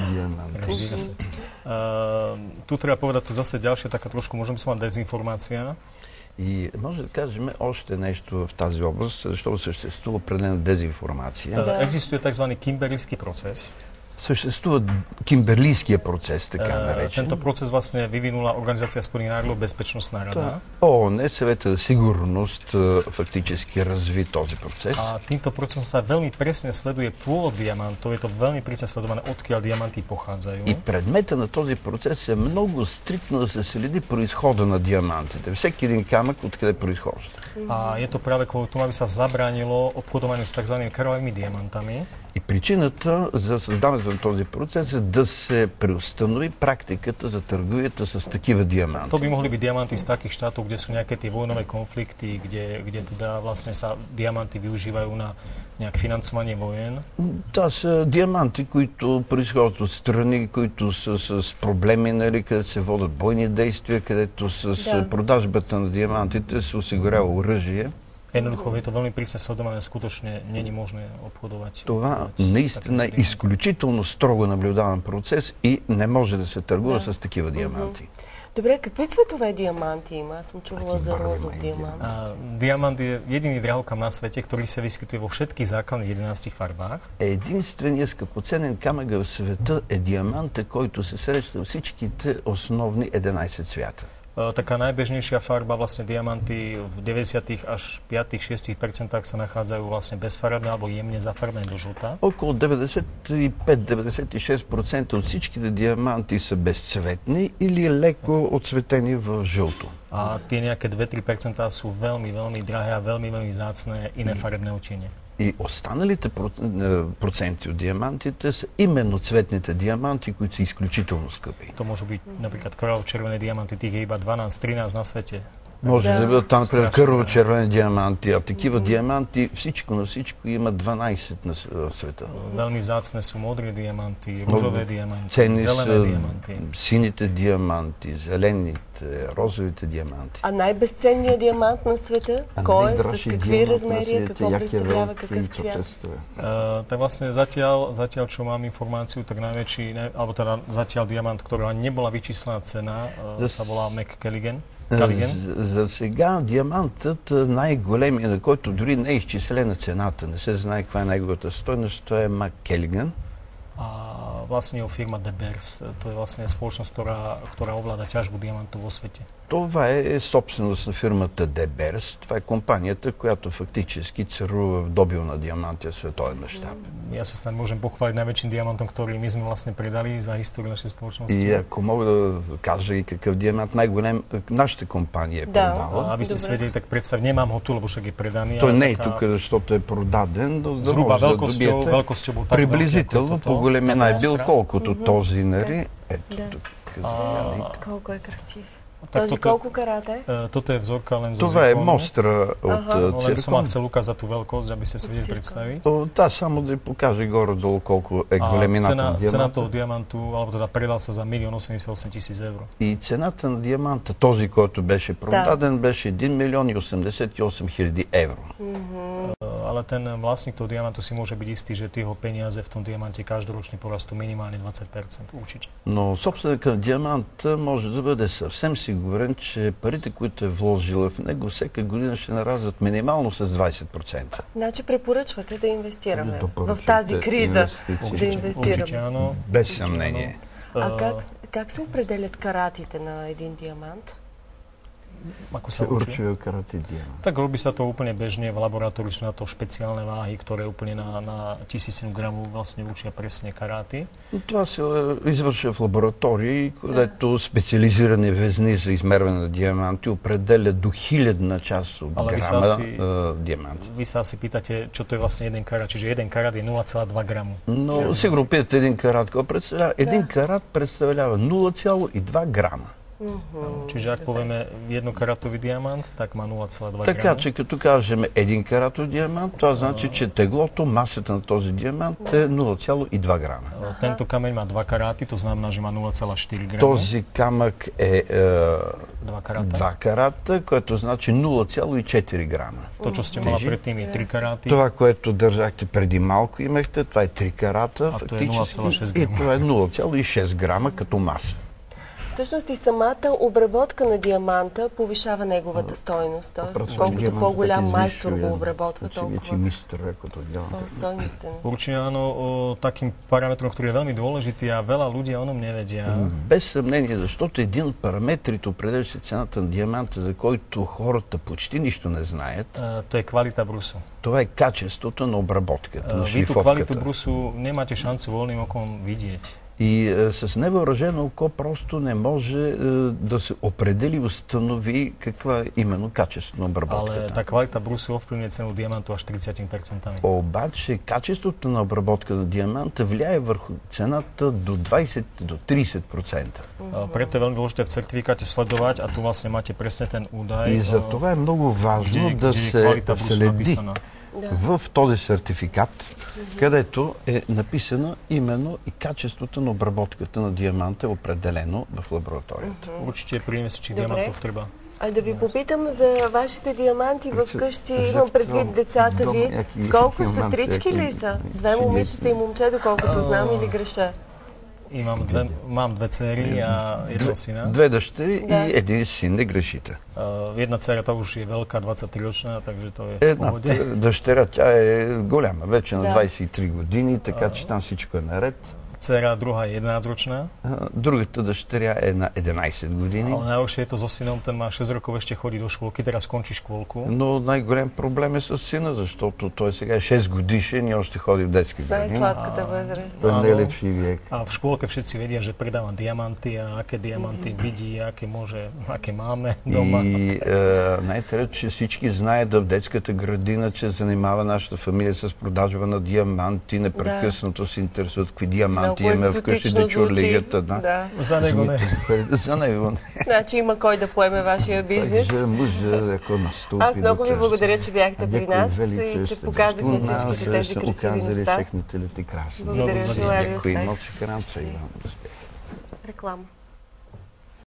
diamanty. Rozvíja sa. Tu treba povedať, tu zase ďalšia taká trošku, možno by som mať dezinформácia. И може да кажем още нещо в тази област, защото съществува определена дезинформация. Existuje tzv. Kimberleyský proces. Съществува кимберлийския процес, така наречен. Tento proces vlastne vyvinula Organizácia spojených národov, Bezpečnostná rada. ООН, Съвета за сигурност, фактически разви този процес. A týmto procesom sa veľmi presne sleduje pôvod diamantov. Je to veľmi presne sledované, odkiaľ diamanty pochádzajú. И предмета на този процес е много стриктно да се следи произхода на диамантите. Всеки един камък откъде произхожда. A je to práve kvôli tomu, aby sa zabránilo obchodovaniu s tzv. Krvavými diamantami. И причината за създаването на този процес е да се преустанови практиката за търговията с такива диаманти. To by mohli byť diamanty z takých štátov, kde sú nejaké tie vojnové konflikty, kde teda vlastne sa diamanty využívajú na nejaké financovanie vojen. Това са диаманти, които произхождат от страни, които са с проблеми, нали, където се водят бойни действия, където с продажбата на диамантите се осигурява оръжие. Jednoducho je to veľmi prísne sledované, skutočne není možné obchodovať. Това наистина е изключително строго наблюдаван процес и не може да се търгува с такива диаманти. Добре, какви цветове диаманти има? Аз съм чувала за розов диамант. Diamant je jediný drahokam na svete, ktorý sa vyskytuje vo všetkých základných 11 farbách. Единственият скъпоценен камък в света е диаманта, който се среща във всичките основни 11 цвята. Taká najbežnejšia farba, vlastne diamanty v 90 až 5-6% sa nachádzajú vlastne bezfarbné alebo jemne zafarbené do žlta. Около 95-96% от всичките диаманти са безцветни или леко отцветени в жълто. A tie nejaké 2-3% sú veľmi, veľmi drahé a veľmi, veľmi vzácne iné farebné odtiene. И останалите проценти от диамантите са именно цветните диаманти, които са изключително скъпи. To môžu byť napríklad krvavo-červené diamanty, tých je iba 12-13 на свете. Може да бъдат там, например, кърво-червени диаманти, а такива диаманти всичко на всичко има 12 в света. Veľmi vzácne sú modré diamanty, ružové diamanty, Ценни zelené са diamanty. сините диаманти, зелените, розовите диаманти. А най-безценният диамант на света? Кой е? С какви размери? Какво jak je представлява? veľký, Какъв čo цвят? predstavuje. Tak vlastne zatiaľ, čo mám informáciu, tak najväčší, alebo teda zatiaľ diamant, ktorého nebola vyčíslená cena, sa volá McCalligan. За сега диамантът най-големия, на който дори не е изчислена цената, не се знае каква е неговата стойност, той е МакКелиган. Vlastne jeho firma De Beers, to je vlastne spoločnosť, ktorá ovláda ťažbu diamantov vo svete. Това е собственост на фирмата De Beers. Това е компанията, която фактически царува в добив на диаманти в световен мащаб. Ja sa snad môžem pochváliť najväčším diamantom, ktorý my sme vlastne predali za históriu našej spoločnosti. И ако мога да кажа и какъв диамант най-голем нашата компания е продала. Aby ste si vedeli, tak predstav, nemám ho tu, lebo však je predaný. Той не е тук, защото е продаден, но да Zhruba може да добиете. veľkosťou bol tak Приблизително по големина е бил колкото този, нали? Ето Да. тук. Яник. Колко е красив. Tak Този колко карат е? Toto je vzorka len zo Това е zirkónu. мостра от Len som vám циркон. chcel ukázať tú veľkosť, aby ste si vedeli predstaviť. Да, само да ви покажа горе-долу колко е големината на Cena toho диаманта. diamantu, alebo teda predal sa za 1 088 000 евро. И цената на диаманта, този, който беше продаден, беше 1 088 000 евро. Ale ten vlastník toho diamantu si môže byť istý, že tie jeho peniaze v tom diamante každoročne porastú minimálne 20%, určite. Но собственикът на диаманта може да бъде съвсем сигурен, че парите, които е вложила в него, всяка година ще наразват минимално с 20%. Значи препоръчвате да инвестираме в Препоръчвате тази криза. инвестиции. Да инвестираме. Určite áno. Без съмнение. А как се определят каратите на един диамант? Ako sa Се určuje? určuje карати диамант. Tak robí sa to úplne bežne, v laboratóriu sú na to špeciálne váhy, ktoré úplne na 1000 gramov vlastne určia presne karáty. Това се извършва в лаборатории, където специализирани везни за измерване на диаманти определят до 1000 част от Але грама диаманти. Vy sa asi pýtate, čo to je vlastne jeden karát, čiže jeden karát je 0,2 gramu. Но сигурно питате един карат. Какво представлява? Един карат представлява 0,2 грама. Čiže ak povieme jednokaratový diamant, так má 0,2 грама. Така че като кажем 1 каратов диамант, това значи, че теглото, масата на този диамант е 0,2 грама. Tento kameň má 2 karáty, to znamená, že má 0,4 грама. Този камък е 2 карата, което значи 0,4 грама. To, čo ste mala predtým, je 3 karáty. Това, което държахте преди малко имахте, това е 3 карата фактически. И това е 0,6 грама като маса. Всъщност и самата обработка на диаманта повишава неговата стойност. Тоест, колкото по-голям майстор го обработва, толкова по-стойностен. Určite áno, takým parametrom, ktorý je veľmi dôležitý a veľa ľudí o ňom nevedia. Без съмнение, защото един от параметрите, определящи цената на диаманта, за който хората почти нищо не знаят, to je kvalita brusu. Това е качеството на обработката, на Vy tú шлифовката. kvalitu brusu nemáte šancu voľným okom vidieť. И с невъоръжено око просто не може да се определи и установи каква е именно качество на обработката. Ale tá kvalita brusu ovplyvňuje cenu diamantu až 30%. Обаче качеството на обработка на диаманта влияе върху цената до 20 до 30%. Preto je veľmi dôležité v certifikáte sledovať a tu vlastne máte presne ten údaj. И за това е много важно да се следи в този сертификат, където е написано именно и качеството на обработката на диаманта е определено в лабораторията. Určite je príjemné, či diamantov treba. А да ви попитам за вашите диаманти в къщи, имам предвид децата ви. Колко са, трички ли са? 2 момичета и момче, доколкото знам, или греша? Mám 2 céry a 1 syna. 2 дъщери и 1 син, не грешите. Jedna dcera to už je veľká, 23-ročná, takže to je v Една pohode. дъщеря, тя е голяма, вече на 23 години, така че там всичко е наред. Dcera druhá je 11-ročná. Другата дъщеря е на 11 години. Ale najhoršie je to so synom, ten má 6 rokov, ešte chodí do škôlky, teraz skončí škôlku. Но най-голям проблем е с сина, защото той сега е 6 годишен и още ходи в детска градина. Най-сладката възраст. Това е лепши век. A v škôlke všetci vedia, že predáva diamanty a aké diamanty vidí, aké máme doma. И най-трето, че всички знаят в детската градина, че занимава нашата фамилия с продажба на диаманти, непрекъснато се интересуват какви диаманти имаме вкъщи, да чурлигата. За него не. За него не. Значи има кой да поеме вашия бизнес. Ако наступи. Аз много ви благодаря, че бяхте при нас и че показахме всичките тези красиви неща. Шехните ли ти красни. Благодаря, желая ви успех. Реклама.